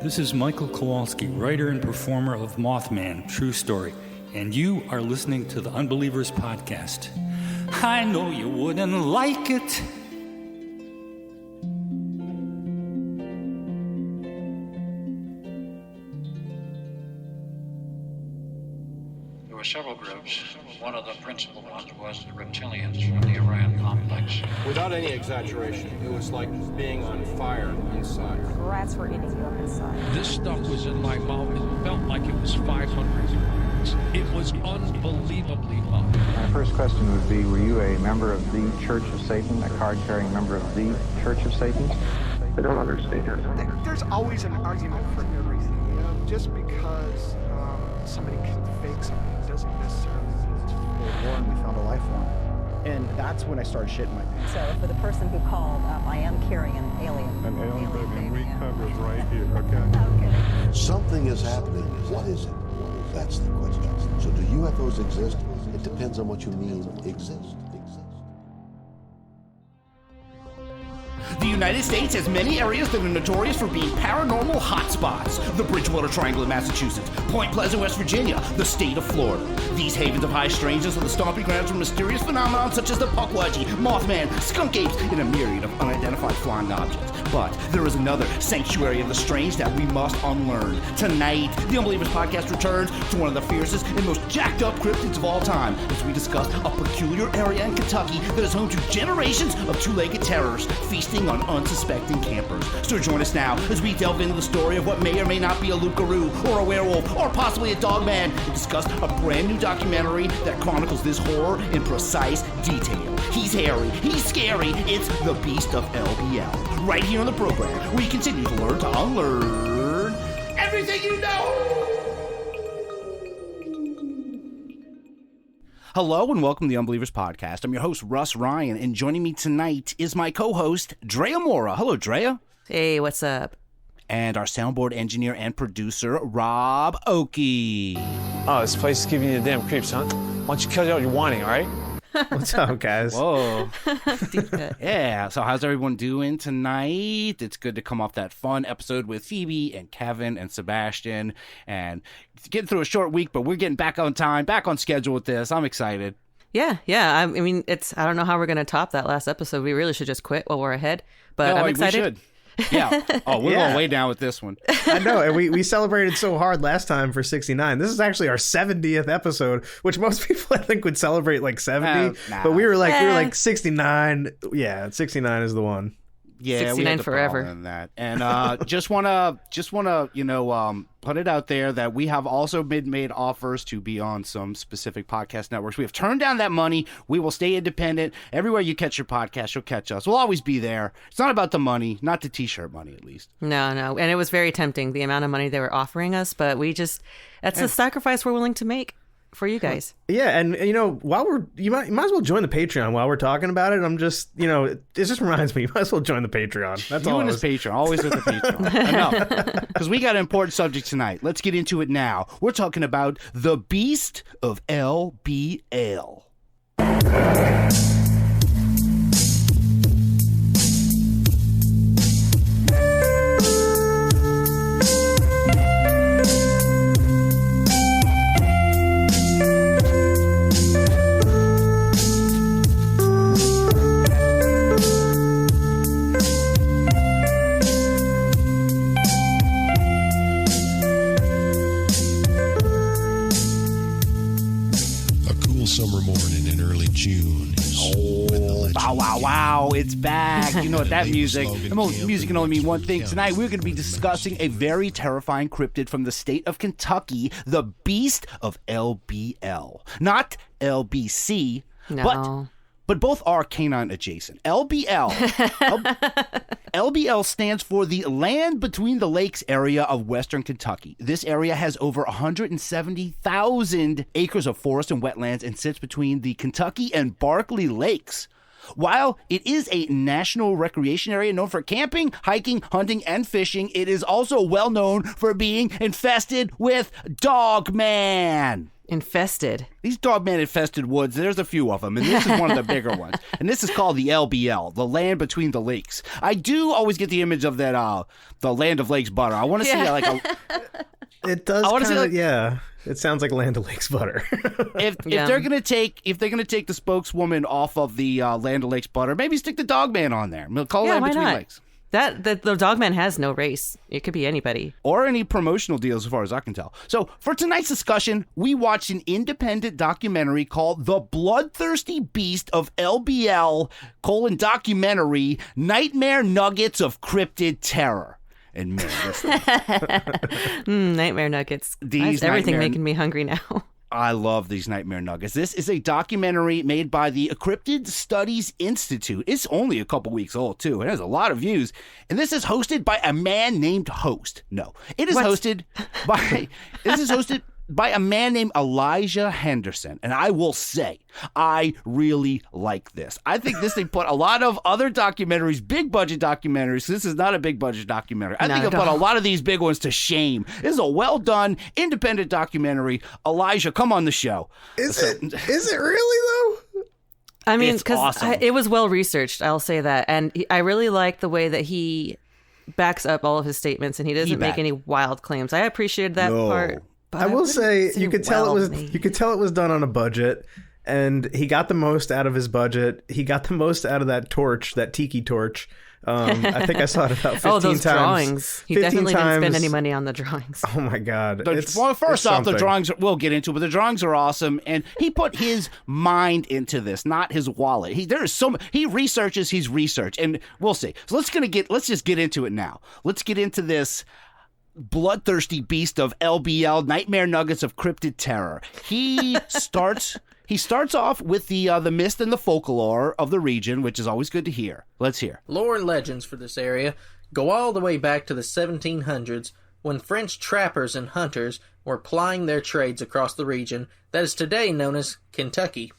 This is Michael Kowalski, writer and performer of Mothman, True Story, and you are listening to the Unbelievers podcast. I know you wouldn't like it. There were several groups. One of the principal ones was the reptilians from the Orion complex. Without any exaggeration, it was like being on fire inside. Rats were eating you up inside. This stuff was in my mouth. It felt like it was 500 degrees. It was unbelievably hot. My first question would be, were you a member of the Church of Satan, a card-carrying member of the Church of Satan? I don't understand. There's always an argument for everything. You know, just because somebody can fake something doesn't necessarily mean it's war, and we found a life form. And that's when I started shitting my pants. So for the person who called, I am carrying an alien. An alien baby, we covered right here, okay? Okay. Something is happening. What is it? That's the question. So do UFOs exist? It depends on what you mean exist. The United States has many areas that are notorious for being paranormal hotspots. The Bridgewater Triangle in Massachusetts, Point Pleasant, West Virginia, the state of Florida. These havens of high strangeness are the stomping grounds for mysterious phenomena such as the Pukwudgie, Mothman, skunk apes, and a myriad of unidentified flying objects. But there is another sanctuary of the strange that we must unlearn. Tonight, the Unbelievers podcast returns to one of the fiercest and most jacked up cryptids of all time as we discuss a peculiar area in Kentucky that is home to generations of two-legged terrors feasting on unsuspecting campers. So join us now as we delve into the story of what may or may not be a Lukaroo or a werewolf or possibly a dogman and discuss a brand new documentary that chronicles this horror in precise detail. He's hairy, he's scary, it's The Beast of LBL. Right here on the program, we continue to learn to unlearn everything you know! Hello and welcome to the Unbelievers podcast. I'm your host, Russ Ryan, and joining me tonight is my co-host, Drea Mora. Hello, Drea. Hey, what's up? And our soundboard engineer and producer, Rob Oakey. Oh, this place is giving you the damn creeps, huh? Why don't you cut out your whining, all right? What's up, guys? Whoa. Yeah, so how's everyone doing tonight? It's good to come off that fun episode with Phoebe and Kevin and Sebastian and getting through a short week, but we're getting back on time, back on schedule with this. I'm excited. Yeah. I mean, I don't know how we're going to top that last episode. We really should just quit while we're ahead, but I'm excited. We should. Yeah. Oh, we're going way down with this one. I know. And we celebrated so hard last time for 69. This is actually our 70th episode, which most people I think would celebrate like 70. But we were like 69. Yeah, 69 is the one. Yeah, 69 we had forever. In that. And just wanna put it out there that we have also made offers to be on some specific podcast networks. We have turned down that money. We will stay independent. Everywhere you catch your podcast, you'll catch us. We'll always be there. It's not about the money, not the t-shirt money at least. No. And it was very tempting, the amount of money they were offering us, but that's a sacrifice we're willing to make for you guys. Yeah, and while you might as well join the Patreon while we're talking about it. I'm just, it just reminds me, you might as well join the Patreon. That's all. You and his Patreon, always with the Patreon. Enough. Because we got an important subject tonight. Let's get into it now. We're talking about the Beast of LBL. Summer morning in early June. Wow, it's back. You know what, that music, music can only mean one thing. Tonight, we're going to be discussing a very terrifying cryptid from the state of Kentucky, the Beast of LBL. Not LBC, no. But both are canine adjacent. LBL stands for the Land Between the Lakes area of Western Kentucky. This area has over 170,000 acres of forest and wetlands and sits between the Kentucky and Barkley Lakes. While it is a national recreation area known for camping, hiking, hunting, and fishing, it is also well known for being infested with Dogman. Infested. These dogman-infested woods, there's a few of them, and this is one of the bigger ones. And this is called the LBL, the land between the lakes. I do always get the image of that, the land of lakes butter. I want to see like a... It does kind of, yeah. It sounds like Land O'Lakes butter. if they're gonna take the spokeswoman off of the Land O'Lakes butter, maybe stick the Dogman on there. Call it Between Lakes. The Dogman has no race. It could be anybody. Or any promotional deals, as far as I can tell. So for tonight's discussion, we watched an independent documentary called The Bloodthirsty Beast of LBL: documentary Nightmare Nuggets of Cryptid Terror. And man, Nightmare Nuggets. Everything making me hungry now. I love these Nightmare Nuggets. This is a documentary made by the Cryptid Studies Institute. It's only a couple weeks old, too. It has a lot of views. And this is hosted by a man named Host. No, it is hosted by a man named Elijah Henderson. And I will say, I really like this. I think this thing put a lot of other documentaries, big budget documentaries. This is not a big budget documentary. I think it put a lot of these big ones to shame. This is a well done, independent documentary. Elijah, come on the show. Is it really though? I mean, because awesome. It was well researched. I'll say that. And I really like the way that he backs up all of his statements and he doesn't make any wild claims. I appreciated that part. But I will say you could tell it was done on a budget, and he got the most out of his budget. He got the most out of that torch, that tiki torch. I think I saw it about 15 times. Those drawings. He definitely didn't spend any money on the drawings. Oh my God. First off, the drawings we'll get into, but the drawings are awesome, and he put his mind into this, not his wallet. He researches his research, and we'll see. So let's just get into it now. Let's get into this bloodthirsty beast of LBL, Nightmare Nuggets of Cryptid Terror. He starts off with the myth and the folklore of the region, which is always good to hear. Let's hear. Lore and legends for this area go all the way back to the 1700s, when French trappers and hunters were plying their trades across the region that is today known as Kentucky.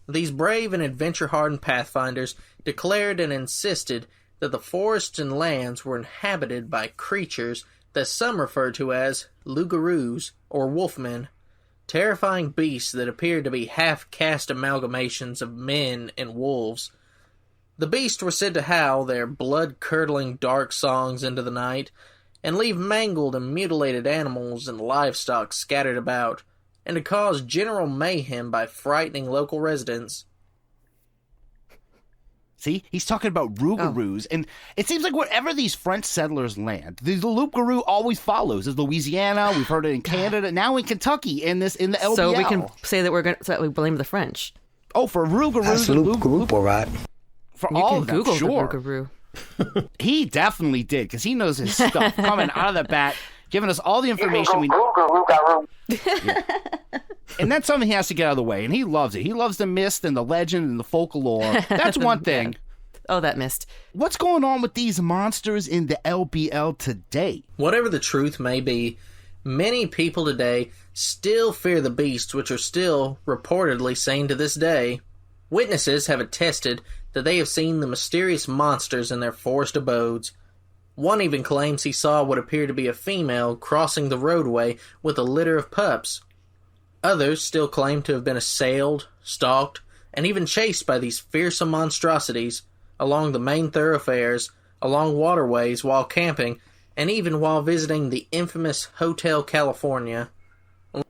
These brave and adventure-hardened pathfinders declared and insisted that the forests and lands were inhabited by creatures that some refer to as loups-garoux or wolfmen, terrifying beasts that appeared to be half-caste amalgamations of men and wolves. The beasts were said to howl their blood-curdling dark songs into the night, and leave mangled and mutilated animals and livestock scattered about, and to cause general mayhem by frightening local residents. See, he's talking about loups-garoux, and it seems like wherever these French settlers land, the loup-garou always follows. There's Louisiana, we've heard it in Canada, now in Kentucky, in the LBL. So we can say that we blame the French. Oh, for loup-garou, that's loup-garou, right? For you all can of them, Google sure. The loup-garou. He definitely did, because he knows his stuff, coming out of the bat, giving us all the information we need. Yeah. And that's something he has to get out of the way, and he loves it. He loves the mist and the legend and the folklore. That's one thing. Oh, that mist. What's going on with these monsters in the LBL today? Whatever the truth may be, many people today still fear the beasts, which are still reportedly seen to this day. Witnesses have attested that they have seen the mysterious monsters in their forest abodes. One even claims he saw what appeared to be a female crossing the roadway with a litter of pups. Others still claim to have been assailed, stalked, and even chased by these fearsome monstrosities along the main thoroughfares, along waterways while camping, and even while visiting the infamous Hotel California. Well,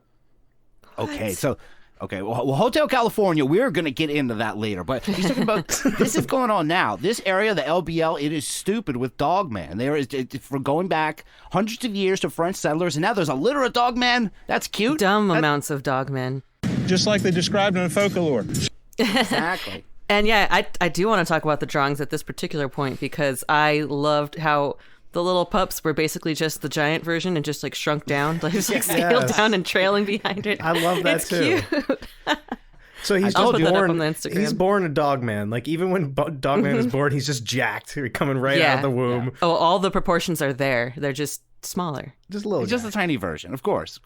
Hotel California, we're going to get into that later, but he's talking about, this is going on now. This area, the LBL, it is stupid with dogman. For going back hundreds of years to French settlers, and now there's a litter of dogmen. That's cute. Amounts of dogmen. Just like they described in Folklore. Exactly. And yeah, I do want to talk about the drawings at this particular point, because I loved how the little pups were basically just the giant version and just like shrunk down, like just like scaled down and trailing behind it. I love that too. Cute. So he's he's born a dog man. Like even when dog man is born, he's just jacked, coming right out of the womb. Yeah. Oh, all the proportions are there. They're just smaller. Just a little. Just a tiny version, of course.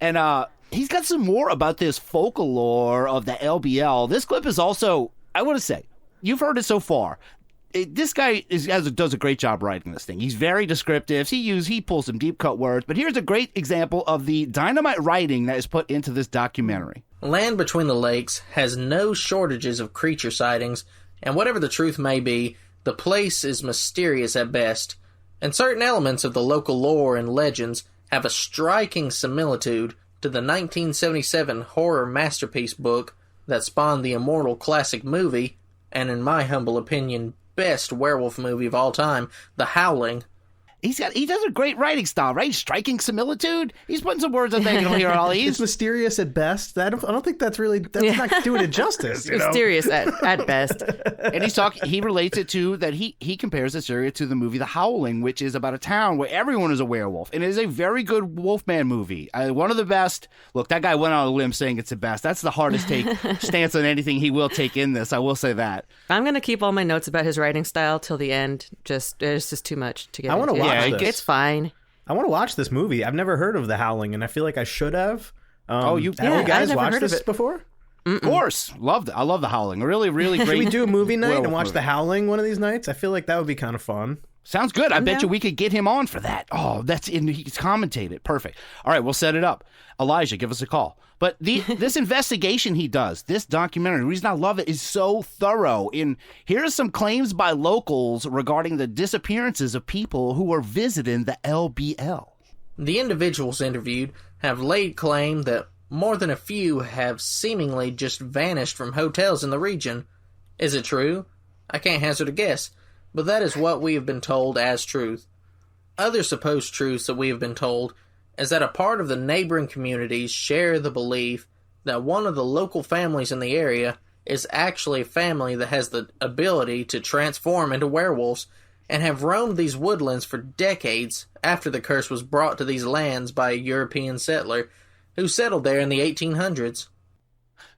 And he's got some more about this folklore of the LBL. This clip is also, I want to say, you've heard it so far. this guy does a great job writing this thing. He's very descriptive. He pulls some deep cut words, but here's a great example of the dynamite writing that is put into this documentary. Land Between the Lakes has no shortages of creature sightings, and whatever the truth may be, the place is mysterious at best, and certain elements of the local lore and legends have a striking similitude to the 1977 horror masterpiece book that spawned the immortal classic movie, and in my humble opinion, best werewolf movie of all time, The Howling. He does a great writing style, right? Striking similitude. He's putting some words in there you don't hear all these. It's mysterious at best. I don't think that's not doing it justice. Mysterious at best. And he relates it to that he compares this area to the movie The Howling, which is about a town where everyone is a werewolf. And it is a very good Wolfman movie. One of the best. Look, that guy went on a limb saying it's the best. That's the hardest stance on anything he will take in this. I will say that. I'm going to keep all my notes about his writing style till the end. It's just too much to get into. I want to watch this. It's fine. I want to watch this movie. I've never heard of The Howling, and I feel like I should have. Have you guys watched this before? Of course. Loved it. I love The Howling. Really, really great. Should we do a movie night and watch The Howling one of these nights? I feel like that would be kind of fun. Sounds good. I bet you we could get him on for that. Oh, he's commentated. Perfect. All right, we'll set it up. Elijah, give us a call. But this investigation he does, this documentary, the reason I love it is so thorough. Here are some claims by locals regarding the disappearances of people who were visiting the LBL. The individuals interviewed have laid claim that more than a few have seemingly just vanished from hotels in the region. Is it true? I can't hazard a guess, but that is what we have been told as truth. Other supposed truths that we have been told is that a part of the neighboring communities share the belief that one of the local families in the area is actually a family that has the ability to transform into werewolves and have roamed these woodlands for decades after the curse was brought to these lands by a European settler who settled there in the 1800s.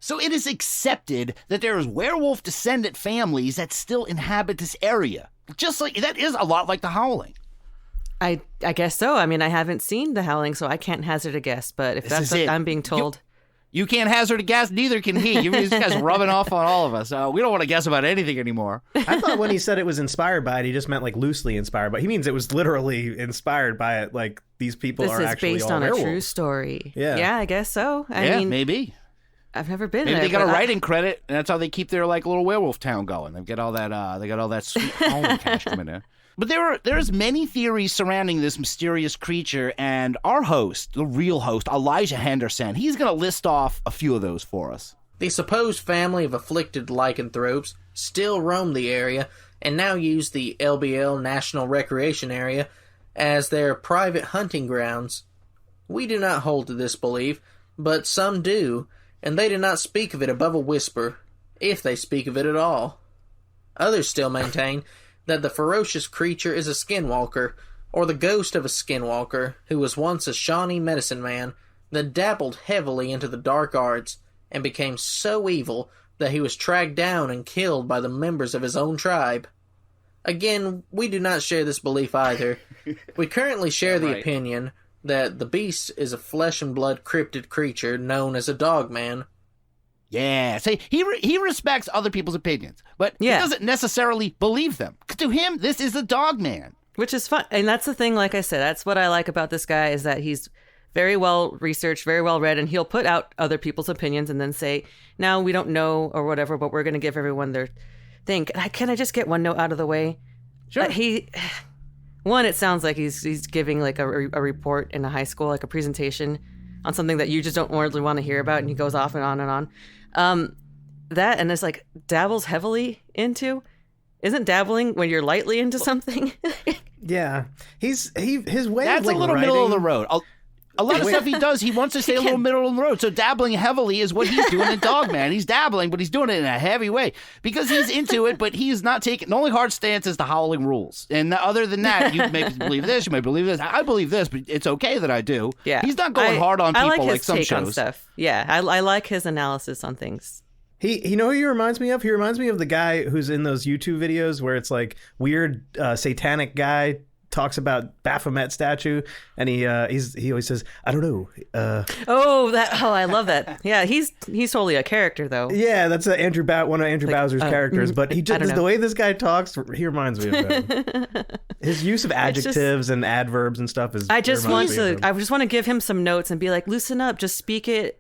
So it is accepted that there is werewolf descendant families that still inhabit this area. Just like that is a lot like The Howling. I guess so. I mean, I haven't seen The Howling, so I can't hazard a guess. But if that's what I'm being told, you can't hazard a guess. Neither can he. You guys rubbing off on all of us. We don't want to guess about anything anymore. I thought when he said it was inspired by it, he just meant like loosely inspired. But he means it was literally inspired by it. Like these people are actually based all on werewolves. A true story. Yeah, I guess so. I mean, maybe. I've never been Maybe there. They got a writing credit, and that's how they keep their like little werewolf town going. They got all that sweet home cash coming in. But there's many theories surrounding this mysterious creature, and our host, the real host, Elijah Henderson, he's going to list off a few of those for us. The supposed family of afflicted lycanthropes still roam the area and now use the LBL National Recreation Area as their private hunting grounds. We do not hold to this belief, but some do, and they do not speak of it above a whisper, if they speak of it at all. Others still maintain that the ferocious creature is a skinwalker, or the ghost of a skinwalker who was once a Shawnee medicine man that dabbled heavily into the dark arts and became so evil that he was tracked down and killed by the members of his own tribe. Again, we do not share this belief either. We currently share the opinion that the beast is a flesh and blood cryptid creature known as a dogman. Yeah, see, he respects other people's opinions, but he doesn't necessarily believe them. To him, this is a dog man. Which is fun. And that's the thing, like I said, that's what I like about this guy is that he's very well researched, very well read, and he'll put out other people's opinions and then say, now we don't know or whatever, but we're going to give everyone their thing. Can I just get one note out of the way? Sure. It sounds like he's giving like a report in a high school, like a presentation on something that you just don't really want to hear about, and he goes off and on and on. That and it's like dabbles heavily into. Isn't dabbling when you're lightly into something? Yeah, his way. That's of like a little writing... middle of the road. A lot of stuff he does, he wants to stay a little middle of the road. So dabbling heavily is what he's doing in Dogman. He's dabbling, but he's doing it in a heavy way because he's into it, but he's not taking. The only hard stance is the Howling rules. And other than that, you may believe this, you may believe this. I believe this, but it's okay that I do. Yeah, he's not going hard on people like some shows. On stuff. Yeah, I like his analysis on things. You know who he reminds me of? He reminds me of the guy who's in those YouTube videos where it's like weird satanic guy talks about Baphomet statue, and he always says, I don't know. I love that. Yeah, he's totally a character though. Yeah, that's one of Andrew Bowser's characters. But he just the way this guy talks, he reminds me of him. His use of adjectives and adverbs and stuff is. I just want to give him some notes and be like, loosen up, just speak it,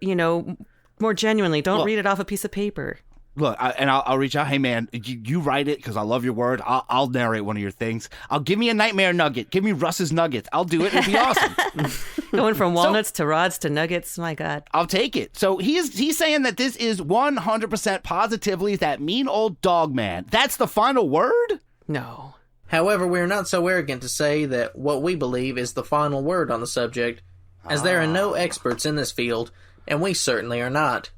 more genuinely. Don't read it off a piece of paper. Look, I'll reach out. Hey, man, you write it because I love your word. I'll narrate one of your things. Give me a nightmare nugget. Give me Russ's nuggets. I'll do it. It'll be awesome. Going from walnuts to rods to nuggets. My God. I'll take it. So he's saying that this is 100% positively that mean old dog man. That's the final word? No. However, we're not so arrogant to say that what we believe is the final word on the subject, as there are no experts in this field, and we certainly are not.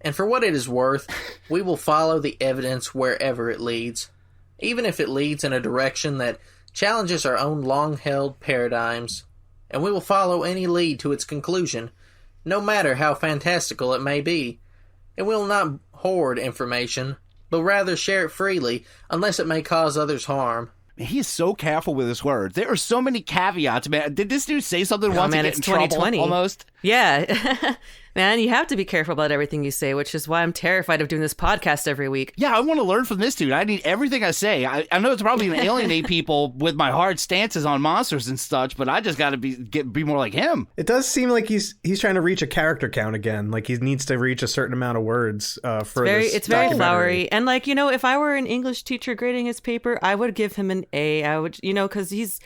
And for what it is worth, we will follow the evidence wherever it leads, even if it leads in a direction that challenges our own long-held paradigms, and we will follow any lead to its conclusion, no matter how fantastical it may be. And we will not hoard information, but rather share it freely, unless it may cause others harm. He is so careful with his words. There are so many caveats, man. Did this dude say something once to get in trouble almost? Yeah. Man, you have to be careful about everything you say, which is why I'm terrified of doing this podcast every week. Yeah, I want to learn from this dude. I need everything I say. I know it's probably going to alienate people with my hard stances on monsters and such, but I just got to be more like him. It does seem like he's trying to reach a character count again. Like he needs to reach a certain amount of words for this. It's very flowery. And if I were an English teacher grading his paper, I would give him an A. I would, because he's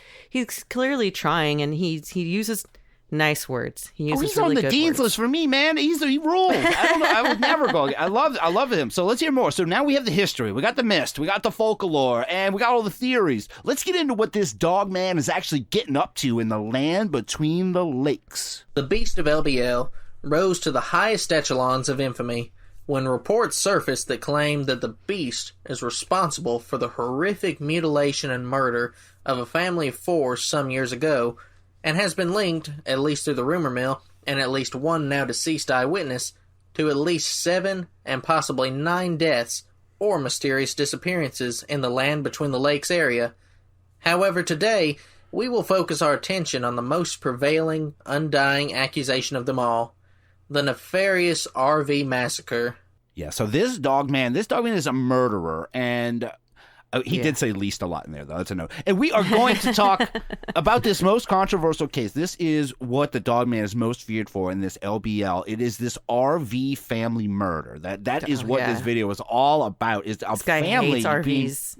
clearly trying, and he uses nice words. He's really on the dean's list for me, man. He rules. I don't know. I would never go. I love him. So let's hear more. So now we have the history. We got the mist. We got the folklore, and we got all the theories. Let's get into what this dog man is actually getting up to in the land between the lakes. The beast of LBL rose to the highest echelons of infamy when reports surfaced that claimed that the beast is responsible for the horrific mutilation and murder of a family of 4 some years ago, and has been linked, at least through the rumor mill, and at least one now deceased eyewitness, to at least 7 and possibly 9 deaths or mysterious disappearances in the land between the lakes area. However, today, we will focus our attention on the most prevailing, undying accusation of them all, the nefarious RV massacre. Yeah, so this dog man is a murderer, and he did say least a lot in there, though. That's a no. And we are going to talk about this most controversial case. This is what the dog man is most feared for in this LBL. It is this RV family murder. That is what this video is all about. Is a family hates RVs.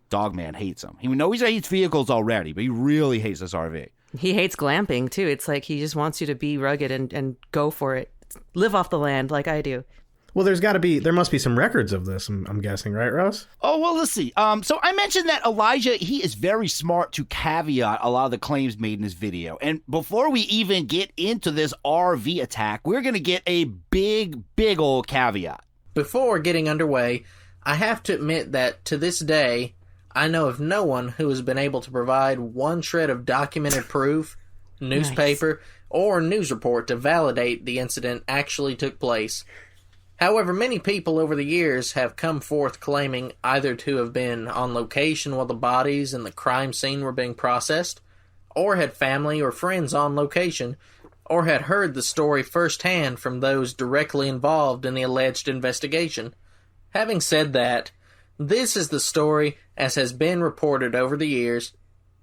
Dog man hates them. He knows he hates vehicles already, but he really hates this RV. He hates glamping, too. It's like he just wants you to be rugged and go for it. Live off the land like I do. Well, there must be some records of this, I'm guessing, right, Russ? Oh, well, let's see. So I mentioned that Elijah, he is very smart to caveat a lot of the claims made in this video. And before we even get into this RV attack, we're going to get a big old caveat. Before getting underway, I have to admit that to this day, I know of no one who has been able to provide one shred of documented proof, newspaper, or news report to validate the incident actually took place. However, many people over the years have come forth claiming either to have been on location while the bodies in the crime scene were being processed, or had family or friends on location, or had heard the story firsthand from those directly involved in the alleged investigation. Having said that, this is the story as has been reported over the years,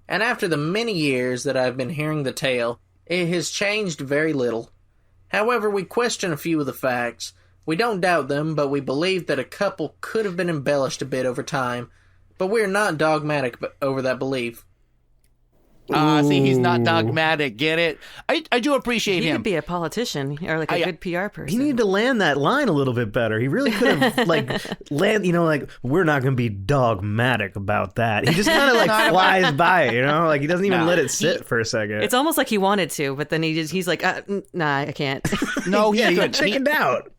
and after the many years that I've been hearing the tale, it has changed very little. However, we question a few of the facts. We don't doubt them, but we believe that a couple could have been embellished a bit over time, but we're not dogmatic over that belief. See, he's not dogmatic. Get it? I do appreciate him. He could be a politician or like a good PR person. He needed to land that line a little bit better. He really could have we're not going to be dogmatic about that. He just kind of flies by it, he doesn't even let it sit for a second. It's almost like he wanted to, but then he's like, nah, I can't. No, he chickened out.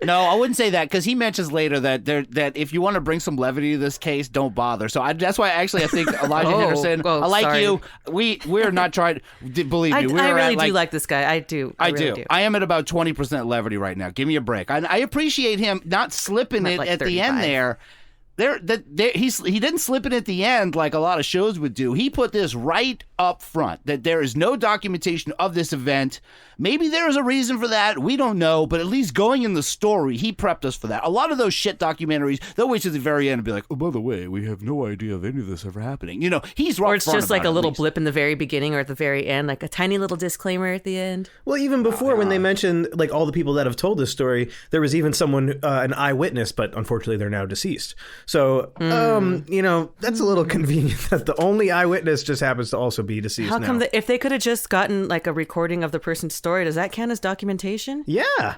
No, I wouldn't say that, because he mentions later that if you want to bring some levity to this case, don't bother. So that's why I think Elijah Henderson, I like you. We're not trying to believe me. I really do like this guy. I do. I do. I am at about 20% levity right now. Give me a break. I appreciate him not slipping it at 35. The end there. he didn't slip it at the end like a lot of shows would do. He put this right up front, that there is no documentation of this event. Maybe there is a reason for that. We don't know, but at least going in the story, he prepped us for that. A lot of those shit documentaries, they'll wait to the very end and be like, oh, by the way, we have no idea of any of this ever happening. You know, he's right. Or it's just like a little blip in the very beginning or at the very end, like a tiny little disclaimer at the end. Well, even before, when they mentioned like all the people that have told this story, there was even someone, an eyewitness, but unfortunately they're now deceased. So, you know, that's a little convenient that the only eyewitness just happens to also be deceased. How come if they could have just gotten like a recording of the person's story, does that count as documentation? Yeah.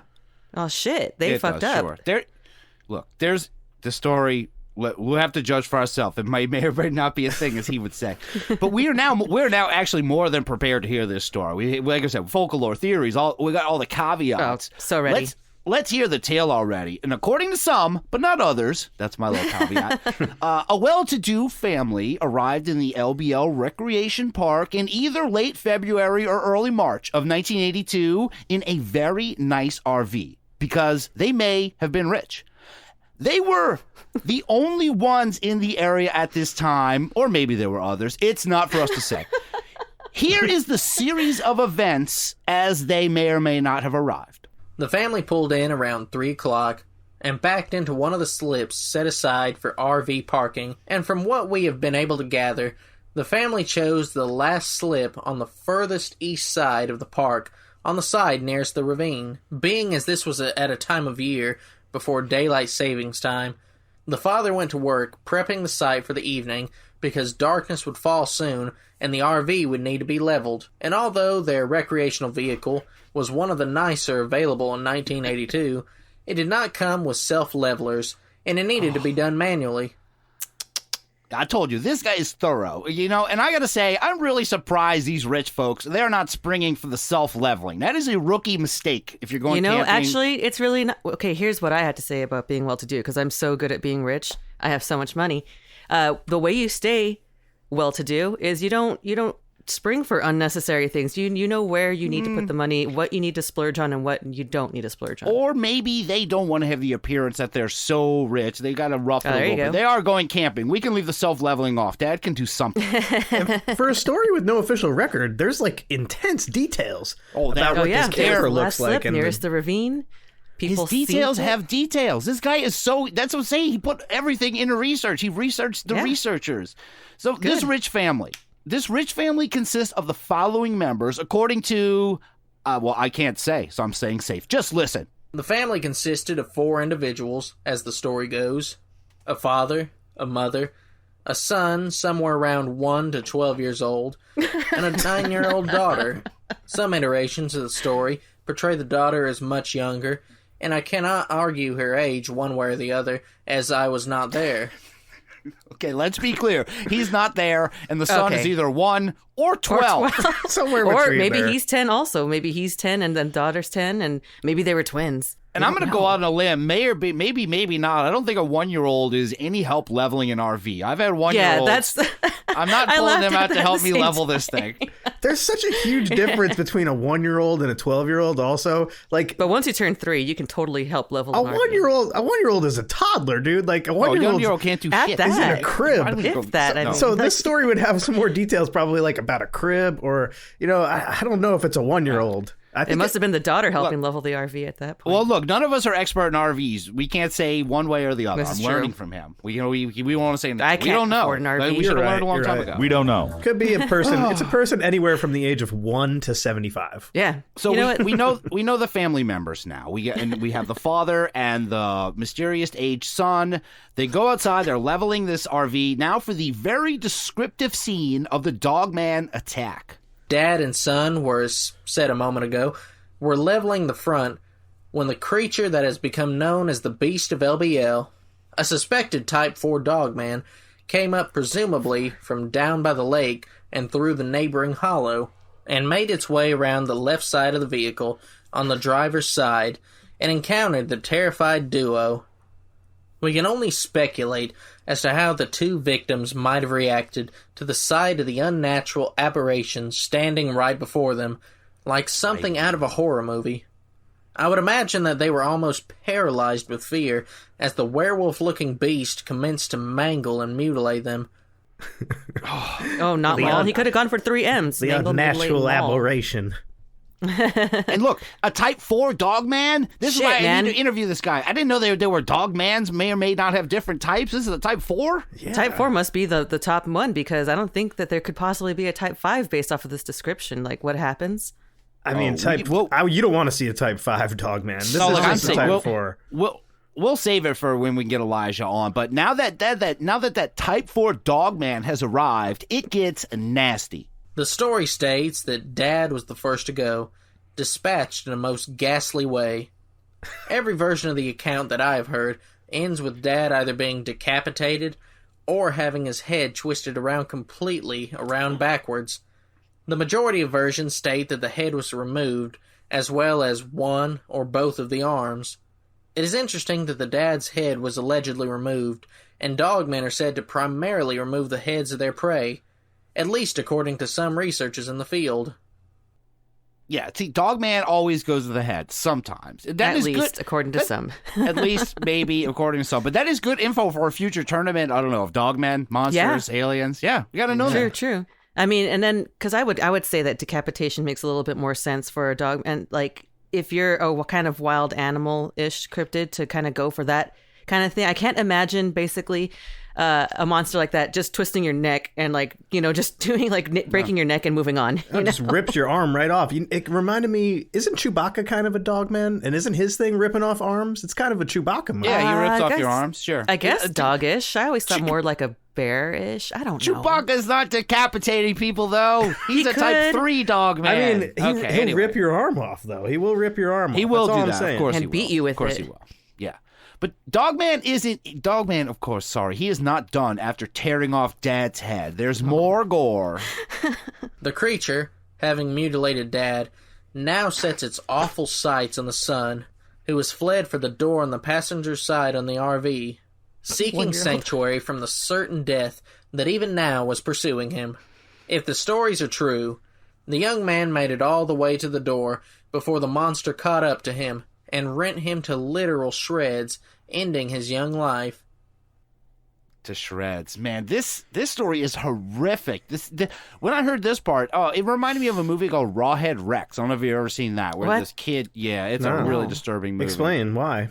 Oh shit, they fucked up. Sure. There's the story. We'll have to judge for ourselves. It may or may not be a thing, as he would say. But we're now actually more than prepared to hear this story. Like I said, folklore theories. We got all the caveats. Oh, so ready. Let's hear the tale already. And according to some, but not others, that's my little caveat, a well-to-do family arrived in the LBL Recreation Park in either late February or early March of 1982 in a very nice RV, because they may have been rich. They were the only ones in the area at this time, or maybe there were others. It's not for us to say. Here is the series of events as they may or may not have arrived. The family pulled in around 3 o'clock and backed into one of the slips set aside for RV parking, and from what we have been able to gather, the family chose the last slip on the furthest east side of the park, on the side nearest the ravine. Being as this was at a time of year before daylight savings time, the father went to work prepping the site for the evening because darkness would fall soon and the RV would need to be leveled. And although their recreational vehicle was one of the nicer available in 1982, it did not come with self-levelers, and it needed to be done manually. I told you, this guy is thorough, you know, and I gotta say, I'm really surprised these rich folks, they're not springing for the self-leveling. That is a rookie mistake if you're going camping. Actually, it's really not. Okay, here's what I had to say about being well-to-do, because I'm so good at being rich. I have so much money. The way you stay well-to-do is you don't spring for unnecessary things. You know where you need to put the money, what you need to splurge on, and what you don't need to splurge on. Or maybe they don't want to have the appearance that they're so rich. They got to rough it a little bit. They are going camping. We can leave the self-leveling off. Dad can do something. For a story with no official record, there's like intense details about what this camper looks like. Nearest the ravine. His details have details. This guy is that's what I'm saying. He put everything into research. He researched the researchers. So this rich family consists of the following members, according to, I can't say, so I'm saying safe. Just listen. The family consisted of 4 individuals, as the story goes. A father, a mother, a son somewhere around 1 to 12 years old, and a 9-year-old daughter. Some iterations of the story portray the daughter as much younger, and I cannot argue her age one way or the other, as I was not there. Okay, let's be clear. He's not there, and the son is either 1 or 12. Somewhere or between maybe there. he's 10 also. Maybe he's 10 and then daughter's 10, and maybe they were twins. And I'm going to go out on a limb, maybe not. I don't think a 1-year-old is any help leveling an RV. I've had 1-year-olds. Yeah, that's... I'm not pulling them out to help me level this thing. There's such a huge difference between a 1-year-old and a 12-year-old also. But once you turn 3, you can totally help level an RV. A 1-year-old is a toddler, dude. Like a 1-year-old can't do shit. Is in a crib. So this story would have some more details, probably like about a crib, or I don't know if it's a 1-year-old. It must have been the daughter helping level the RV at that point. Well, look, none of us are expert in RVs. We can't say one way or the other. I'm learning from him. We want to say that. We don't know. Afford an RV. We should have learned a long time ago. We don't know. Could be a person. It's a person anywhere from the age of 1 to 75. Yeah. So we know the family members now. We have the father and the mysterious aged son. They go outside. They're leveling this RV now for the very descriptive scene of the Dogman attack. Dad and son were, as said a moment ago, were leveling the front when the creature that has become known as the Beast of LBL, a suspected Type 4 dogman, came up presumably from down by the lake and through the neighboring hollow, and made its way around the left side of the vehicle on the driver's side and encountered the terrified duo. We can only speculate as to how the 2 victims might have reacted to the sight of the unnatural aberration standing right before them, like something out of a horror movie. I would imagine that they were almost paralyzed with fear as the werewolf-looking beast commenced to mangle and mutilate them. Oh, not Maul. He could have gone for 3 M's. The Mangled, mutilate, unnatural Maul. aberration. And look, a Type 4 Dogman? This is why I need to interview this guy. I didn't know there were Dogmans, may or may not have different types. This is a Type 4? Yeah. Type 4 must be the top one, because I don't think that there could possibly be a Type 5 based off of this description. Like, what happens? I mean, you don't want to see a Type 5 Dogman. This is just a Type 4. We'll save it for when we get Elijah on. But now that Type 4 Dogman has arrived, it gets nasty. The story states that Dad was the first to go, dispatched in a most ghastly way. Every version of the account that I have heard ends with Dad either being decapitated or having his head twisted around completely around backwards. The majority of versions state that the head was removed, as well as one or both of the arms. It is interesting that the Dad's head was allegedly removed, and dogmen are said to primarily remove the heads of their prey, at least according to some researchers in the field. Yeah, see, Dogman always goes to the head, sometimes. That is least, good. According to some. At least, maybe, according to some. But that is good info for a future tournament, I don't know, of Dogmen, monsters, aliens. Yeah, you gotta know that. True. I mean, and then, because I would say that decapitation makes a little bit more sense for a dog. And, like, if you're a kind of wild animal-ish cryptid, to kind of go for that kind of thing. I can't imagine, basically, a monster like that just twisting your neck and, like, you know, just doing, like, breaking your neck and moving on. It just rips your arm right off. It reminded me, isn't Chewbacca kind of a dogman? And isn't his thing ripping off arms? It's kind of a Chewbacca move. Yeah, he rips off your arms, sure. I guess doggish. I always thought more like a bear-ish. I don't know. Chewbacca's not decapitating people, though. He's a Type 3 Dogman. I mean, he'll rip your arm off, though. He will rip your arm off. He will That's do all that, I'm saying. of course and he will. beat you with it. Of course he will. Yeah. But Dogman, of course, sorry, he is not done after tearing off Dad's head. There's more gore. The creature, having mutilated Dad, now sets its awful sights on the son, who has fled for the door on the passenger's side on the RV, seeking sanctuary from the certain death that even now was pursuing him. If the stories are true, the young man made it all the way to the door before the monster caught up to him and rent him to literal shreds, ending his young life. To shreds. Man, this story is horrific. When I heard this part, it reminded me of a movie called Rawhead Rex. I don't know if you've ever seen that, where this kid, it's a really disturbing movie. Explain, why?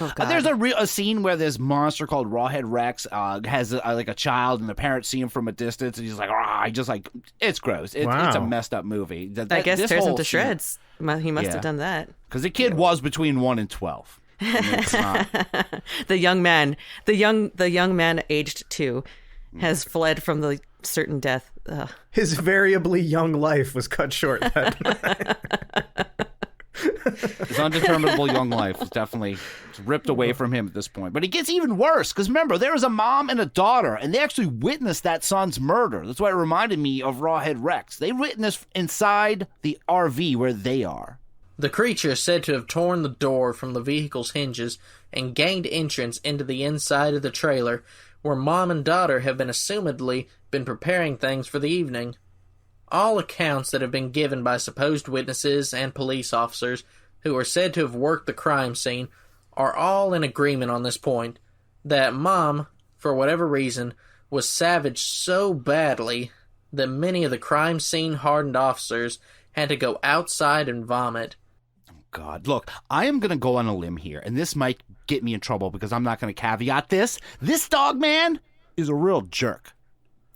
Oh, there's a scene where this monster called Rawhead Rex has a child, and the parents see him from a distance, and he's like, it's gross. It's a messed up movie. I guess tears him to shreds. He must have done that. Because the kid was between 1 and 12. It's not. The young man aged 2 has fled from the certain death. Ugh. His variably young life was cut short that night. His undeterminable young life was definitely ripped away from him at this point. But it gets even worse, because remember, there was a mom and a daughter, and they actually witnessed that son's murder. That's why it reminded me of Rawhead Rex. They witnessed inside the RV where they are. The creature is said to have torn the door from the vehicle's hinges and gained entrance into the inside of the trailer, where mom and daughter have assumedly been preparing things for the evening. All accounts that have been given by supposed witnesses and police officers who are said to have worked the crime scene are all in agreement on this point, that Mom, for whatever reason, was savaged so badly that many of the crime scene hardened officers had to go outside and vomit. God, look, I am going to go on a limb here, and this might get me in trouble because I'm not going to caveat this. This Dogman is a real jerk.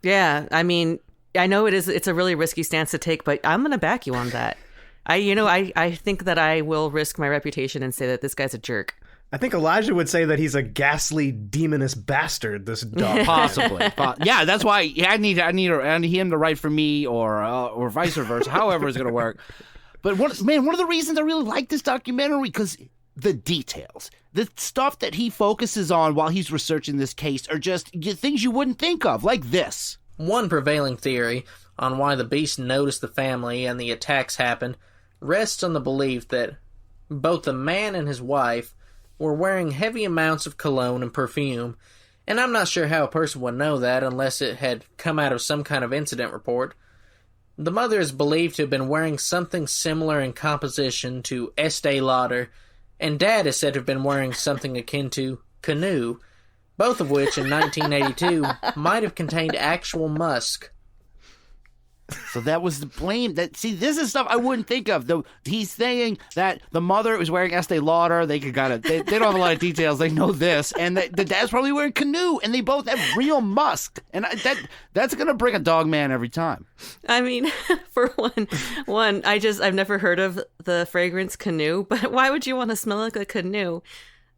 Yeah, I mean, I know it's a really risky stance to take, but I'm going to back you on that. I think that I will risk my reputation and say that this guy's a jerk. I think Elijah would say that he's a ghastly, demonous bastard, this dog. Possibly. Yeah, that's why I need him to write for me or vice versa, however it's going to work. But one of the reasons I really like this documentary, because the details, the stuff that he focuses on while he's researching this case are just things you wouldn't think of, like this. One prevailing theory on why the beast noticed the family and the attacks happened rests on the belief that both the man and his wife were wearing heavy amounts of cologne and perfume, and I'm not sure how a person would know that unless it had come out of some kind of incident report. The mother is believed to have been wearing something similar in composition to Estee Lauder, and Dad is said to have been wearing something akin to Canoe, both of which in 1982 might have contained actual musk. So that was the blame. This is stuff I wouldn't think of. Though he's saying that the mother was wearing Estee Lauder. They don't have a lot of details. They know this, and the dad's probably wearing Canoe, and they both have real musk, and that's gonna bring a dog man every time. I mean, for one, I've never heard of the fragrance Canoe, but why would you want to smell like a canoe?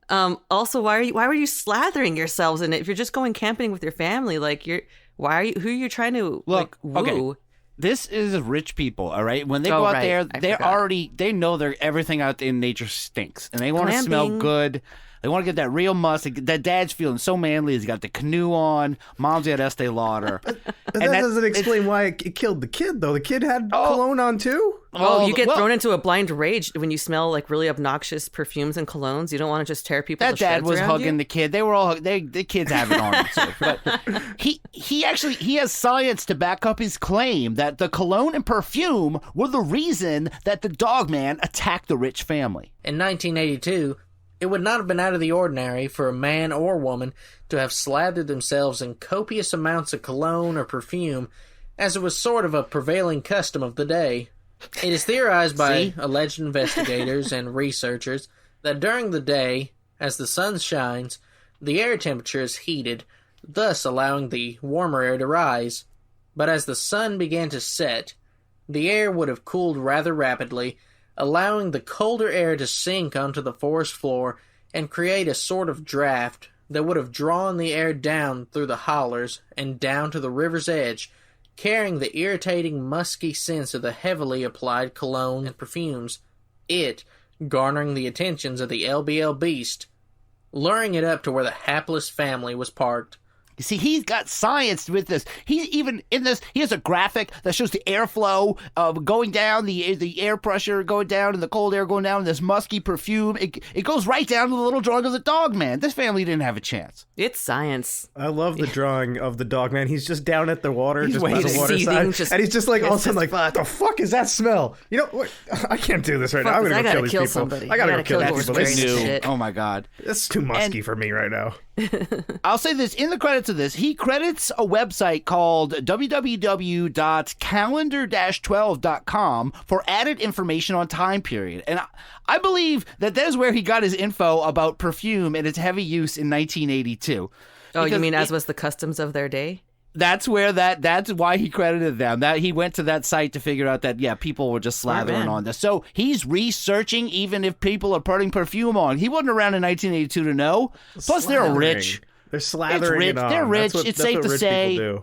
Also, why were you slathering yourselves in it if you're just going camping with your family? Like, who are you trying to woo? Okay. This is rich people, all right? When they go out there, they know everything out in nature stinks, and they want to smell good. They want to get that real musk. That dad's feeling so manly. He's got the Canoe on. Mom's got Estee Lauder. But that doesn't explain why it killed the kid, though. The kid had cologne on, too? You get thrown into a blind rage when you smell like really obnoxious perfumes and colognes. You don't want to just tear people to shreds That dad was around hugging you? the kid. They were all the kids have it on. But he has science to back up his claim that the cologne and perfume were the reason that the dog man attacked the rich family. In 1982, it would not have been out of the ordinary for a man or woman to have slathered themselves in copious amounts of cologne or perfume, as it was sort of a prevailing custom of the day. It is theorized by alleged investigators and researchers that during the day, as the sun shines, the air temperature is heated, thus allowing the warmer air to rise. But as the sun began to set, the air would have cooled rather rapidly, allowing the colder air to sink onto the forest floor and create a sort of draft that would have drawn the air down through the hollers and down to the river's edge, carrying the irritating musky scents of the heavily applied cologne and perfumes, it garnering the attentions of the LBL beast, luring it up to where the hapless family was parked. You see, he's got science with this. He's even in this. He has a graphic that shows the airflow going down, the air pressure going down, and the cold air going down, and this musky perfume. It goes right down to the little drawing of the dog man. This family didn't have a chance. It's science. I love the drawing of the dog man. He's just down at the water, He's just by the water side, and he's just like all of a sudden like, "What the fuck is that smell?" You know, what? I can't do this right now. I'm gonna go kill these people. Somebody. I gotta go kill people. these people. That's new. Oh my god, that's too musky for me right now. I'll say this in the credits of this. He credits a website called www.calendar-12.com for added information on time period. And I believe that is where he got his info about perfume and its heavy use in 1982. Oh, you mean as was the customs of their day? That's where that's why he credited them. That he went to that site to figure out that people were just slathering on this. So he's researching even if people are putting perfume on. He wasn't around in 1982 to know. Plus they're rich. They're slathering it on. They're rich. It's safe to say.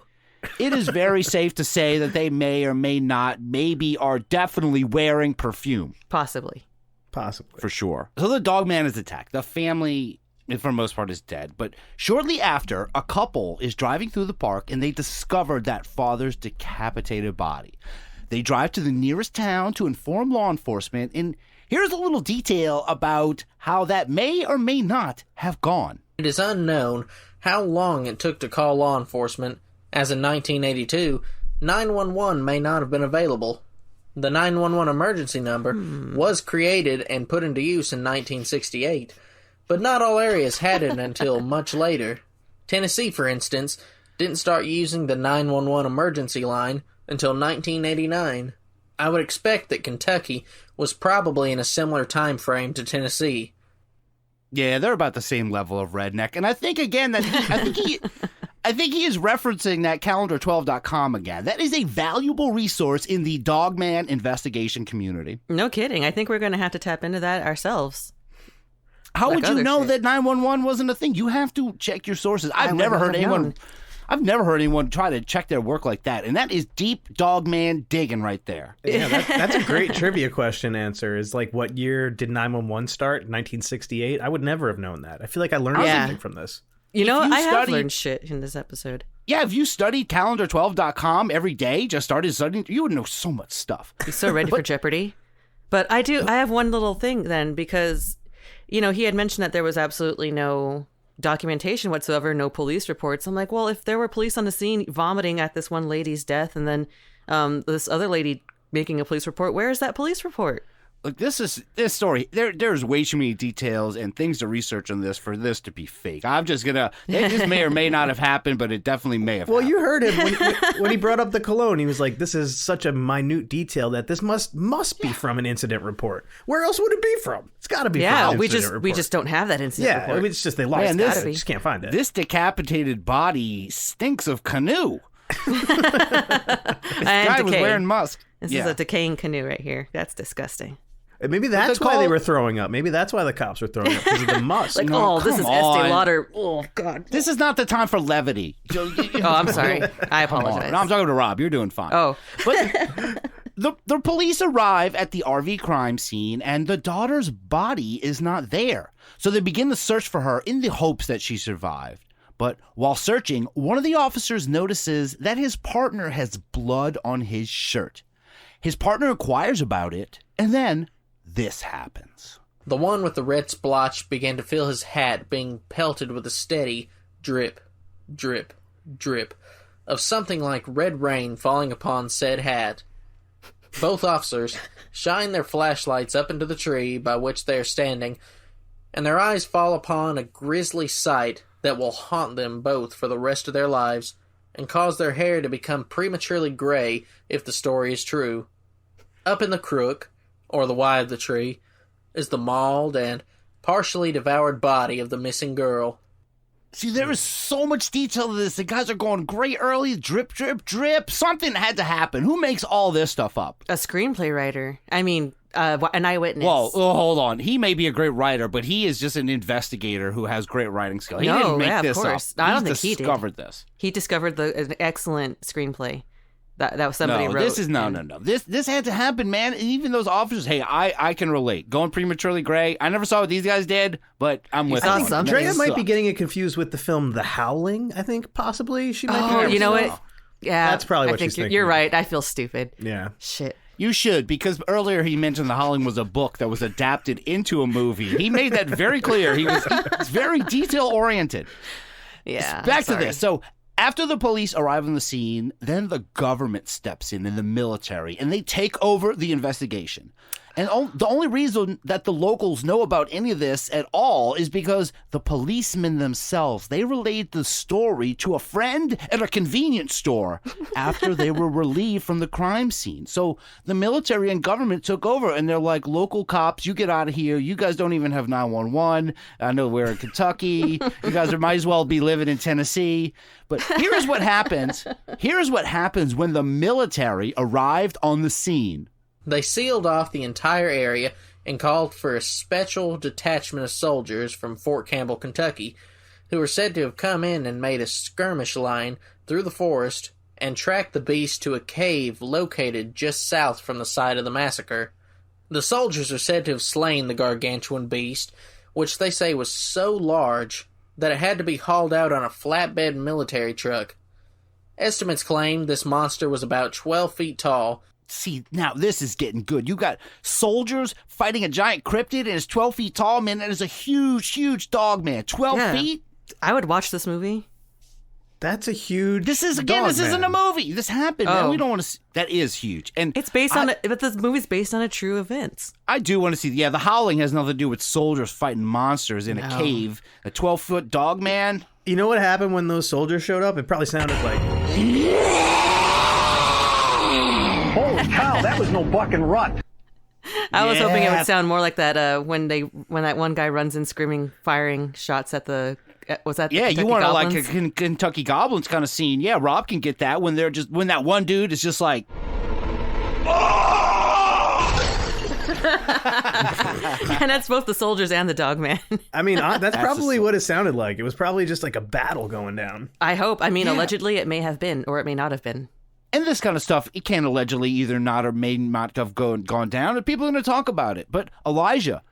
It is very safe to say that they may or may not, maybe are definitely wearing perfume. Possibly. For sure. So the dog man is attacked. The family, for the most part, is dead. But shortly after, a couple is driving through the park and they discovered that father's decapitated body. They drive to the nearest town to inform law enforcement. And here's a little detail about how that may or may not have gone. It is unknown how long it took to call law enforcement, as in 1982, 911 may not have been available. The 911 emergency number was created and put into use in 1968, but not all areas had it until much later. Tennessee, for instance, didn't start using the 911 emergency line until 1989. I would expect that Kentucky was probably in a similar time frame to Tennessee. Yeah, they're about the same level of redneck. And I think, again, that I think he is referencing that calendar12.com again. That is a valuable resource in the dogman investigation community. No kidding. I think we're going to have to tap into that ourselves. How would you know that 911 wasn't a thing? You have to check your sources. I've never heard anyone try to check their work like that. And that is deep dogman digging right there. Yeah, that's a great trivia question answer. Is like, what year did 911 start? 1968? I would never have known that. I feel like I learned something from this. You know, I have learned shit in this episode. Yeah, if you studied calendar12.com every day, just started studying, you would know so much stuff. He's so ready for Jeopardy. But I have one little thing then, because, you know, he had mentioned that there was absolutely no documentation whatsoever, no police reports. I'm like, well, if there were police on the scene vomiting at this one lady's death and then this other lady making a police report, where is that police report? Look, this story, there's way too many details and things to research on this for this to be fake. I'm just going to, this may or may not have happened, but it definitely may have happened. You heard him when he brought up the cologne. He was like, this is such a minute detail that this must be from an incident report. Where else would it be from? It's got to be from an incident report. We just don't have that incident report. Yeah, it's just they lost it. We just can't find it. This decapitated body stinks of canoe. This guy was wearing Musk. This is a decaying canoe right here. That's disgusting. Maybe that's why they were throwing up. Maybe that's why the cops were throwing up, because of the Musk. Like, this is Estee Lauder. Oh, God. This is not the time for levity. I'm sorry. I apologize. No, I'm talking to Rob. You're doing fine. Oh. But the police arrive at the RV crime scene, and the daughter's body is not there. So they begin the search for her in the hopes that she survived. But while searching, one of the officers notices that his partner has blood on his shirt. His partner inquires about it, and then this happens. The one with the red splotch began to feel his hat being pelted with a steady drip, drip, drip of something like red rain falling upon said hat. Both officers shine their flashlights up into the tree by which they are standing, and their eyes fall upon a grisly sight that will haunt them both for the rest of their lives and cause their hair to become prematurely gray if the story is true. Up in the crook, or the Y of the tree, is the mauled and partially devoured body of the missing girl. See, there is so much detail to this. The guys are going gray early, drip, drip, drip. Something had to happen. Who makes all this stuff up? A screenplay writer. I mean, an eyewitness. Well, hold on. He may be a great writer, but he is just an investigator who has great writing skill. He didn't make this of course. up. I don't think he discovered this. He discovered an excellent screenplay. That was somebody wrote. This is no. This had to happen, man. And even those officers, hey, I can relate. Going prematurely gray. I never saw what these guys did, but I'm with you. Drea might be getting it confused with the film The Howling. I think possibly she might. You know what? Yeah, that's probably what she's thinking. You're right. I feel stupid. Yeah. Shit. You should, because earlier he mentioned The Howling was a book that was adapted into a movie. He made that very clear. He's very detail oriented. Yeah. Back to this. So, after the police arrive on the scene, then the government steps in and the military, and they take over the investigation. And the only reason that the locals know about any of this at all is because the policemen themselves, they relayed the story to a friend at a convenience store after they were relieved from the crime scene. So the military and government took over, and they're like, local cops, you get out of here. You guys don't even have 911. I know we're in Kentucky. You guys might as well be living in Tennessee. But here's what happens. Here's what happens when the military arrived on the scene. They sealed off the entire area and called for a special detachment of soldiers from Fort Campbell, Kentucky, who were said to have come in and made a skirmish line through the forest and tracked the beast to a cave located just south from the site of the massacre. The soldiers are said to have slain the gargantuan beast, which they say was so large that it had to be hauled out on a flatbed military truck. Estimates claim this monster was about 12 feet tall. See, now this is getting good. You got soldiers fighting a giant cryptid and it's 12 feet tall. Man, that is a huge, huge dog, man. 12 feet? I would watch this movie. That's a huge This isn't a movie. This happened, man. We don't want to see. That is huge. And it's based on but the movie's based on a true events. I do want to see. Yeah, The Howling has nothing to do with soldiers fighting monsters in a cave. A 12-foot dog, man. You know what happened when those soldiers showed up? It probably sounded like... Holy cow, that was no buck and rut. I was hoping it would sound more like that when that one guy runs in screaming, firing shots at the... Was that the Kentucky you want Goblins? like a Kentucky Goblins kind of scene. Yeah, Rob can get that when that one dude is just like... And that's both the soldiers and the dog man. I mean, that's probably what it sounded like. It was probably just like a battle going down. I hope. I mean, allegedly it may have been, or it may not have been. And this kind of stuff, it can allegedly either not or may not have gone down, and people are going to talk about it. But Elijah,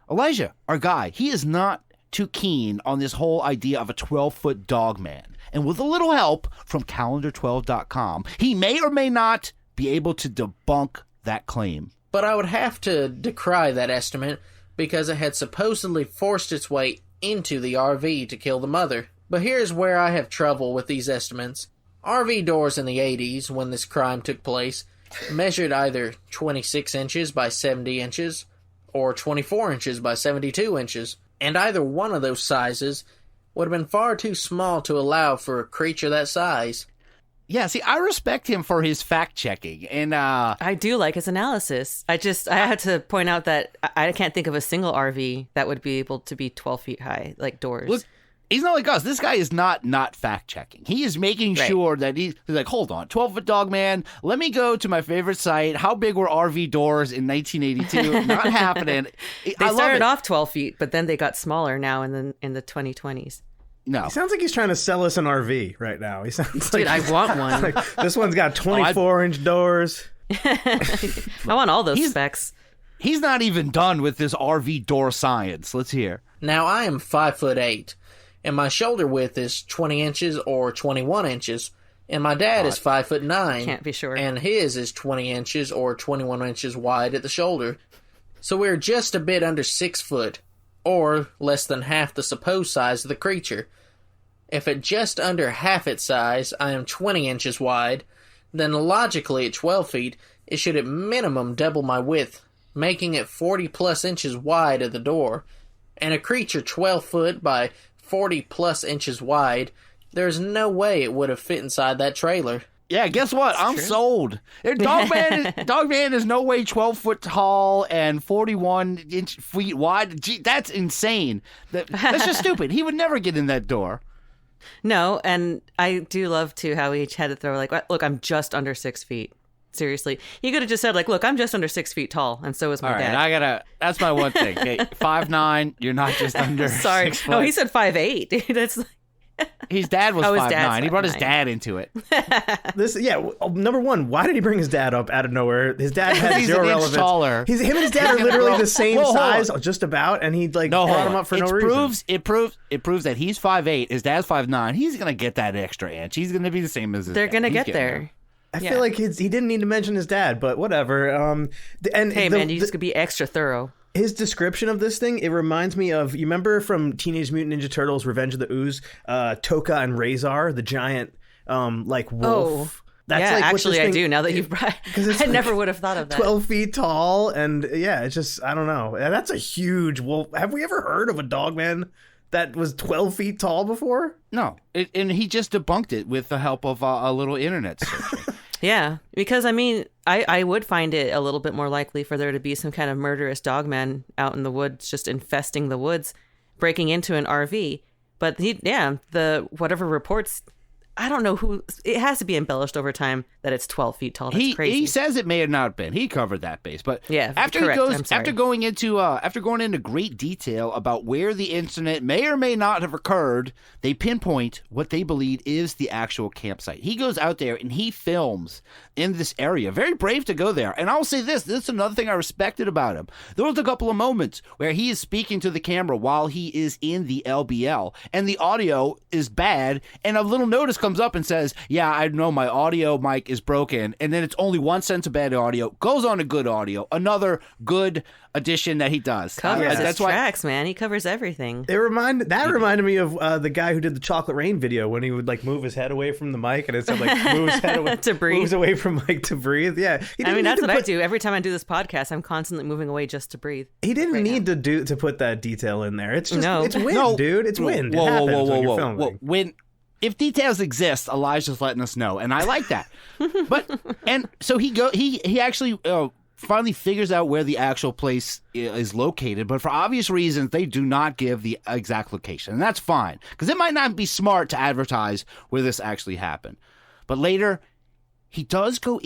our guy, he is not too keen on this whole idea of a 12-foot dog man. And with a little help from calendar12.com, he may or may not be able to debunk that claim. But I would have to decry that estimate because it had supposedly forced its way into the RV to kill the mother. But here's where I have trouble with these estimates. RV doors in the 80s, when this crime took place, measured either 26 inches by 70 inches or 24 inches by 72 inches, and either one of those sizes would have been far too small to allow for a creature that size. Yeah, see, I respect him for his fact-checking, and I do like his analysis. I had to point out that I can't think of a single RV that would be able to be 12 feet high, like doors. Look, he's not like us. This guy is not fact-checking. He is making sure that he's like, hold on, 12-foot dog man, let me go to my favorite site. How big were RV doors in 1982? Not happening. They started off 12 feet, but then they got smaller now in the 2020s. No. He sounds like he's trying to sell us an RV right now. He sounds like... Dude, I want one. Like, this one's got 24-inch doors. I want all those specs. He's not even done with this RV door science. Let's hear. Now, I am 5'8", and my shoulder width is 20 inches or 21 inches, and my dad is 5'9". Can't be sure. And his is 20 inches or 21 inches wide at the shoulder. So we're just a bit under 6 foot, or less than half the supposed size of the creature. If at just under half its size, I am 20 inches wide, then logically at 12 feet, it should at minimum double my width, making it 40 plus inches wide at the door. And a creature 12 foot by 40 plus inches wide, there's no way it would have fit inside that trailer. Yeah, guess what? I'm sold. Dogman is no way 12 foot tall and 41 feet wide. Gee, that's insane. That's just stupid. He would never get in that door. No, and I do love too how he had to throw like, look, I'm just under 6 feet. Seriously, you could have just said like, look, I'm just under 6 feet tall, and so is my dad. And that's my one thing. Okay, 5'9", you're not just under. Sorry, 6 foot. No, he said 5'8". That's like... His dad was 5'9". He brought his 5'9". dad into it. Number one, why did he bring his dad up out of nowhere? His dad had zero relevance. Taller. Him and his dad are literally the same size, just about, and he brought him up for no reason. It proves that he's 5'8", his dad's 5'9". He's gonna get that extra inch. He's gonna be the same as his They're dad. gonna get there. I feel like he didn't need to mention his dad, but whatever. Man, you just could be extra thorough. His description of this thing, it reminds me of, you remember from Teenage Mutant Ninja Turtles, Revenge of the Ooze, Toka and Razor, the giant, wolf. Oh, That's yeah, like actually I do, now that you've brought I never would have thought of that. 12 feet tall, and yeah, it's just, I don't know. That's a huge wolf. Have we ever heard of a dogman that was 12 feet tall before? No, and he just debunked it with the help of a little internet search. Yeah, because I mean, I would find it a little bit more likely for there to be some kind of murderous dogman out in the woods, just infesting the woods, breaking into an RV. But the whatever reports, I don't know who, it has to be embellished over time that it's 12 feet tall. That's crazy. He says it may have not been. He covered that base, but yeah, after going into great detail about where the incident may or may not have occurred, they pinpoint what they believe is the actual campsite. He goes out there and he films in this area. Very brave to go there. And I'll say this is another thing I respected about him. There was a couple of moments where he is speaking to the camera while he is in the LBL, and the audio is bad, and a little notice comes up and says, yeah, I know my audio mic is broken, and then it's only 1 cent of bad audio, goes on to good audio, another good addition that he does. Covers his tracks, man. He covers everything. That reminded me of the guy who did the Chocolate Rain video when he would like move his head away from the mic, and it said like move his head away to breathe. Moves away from mic to breathe. Yeah, I mean that's what I do every time I do this podcast. I'm constantly moving away just to breathe. He didn't need to put that detail in there. It's just it's wind, dude. It's wind. It happens when you're filming. If details exist, Elijah's letting us know, and I like that. So he actually finally figures out where the actual place is located, but for obvious reasons, they do not give the exact location, and that's fine because it might not be smart to advertise where this actually happened. But later, he does go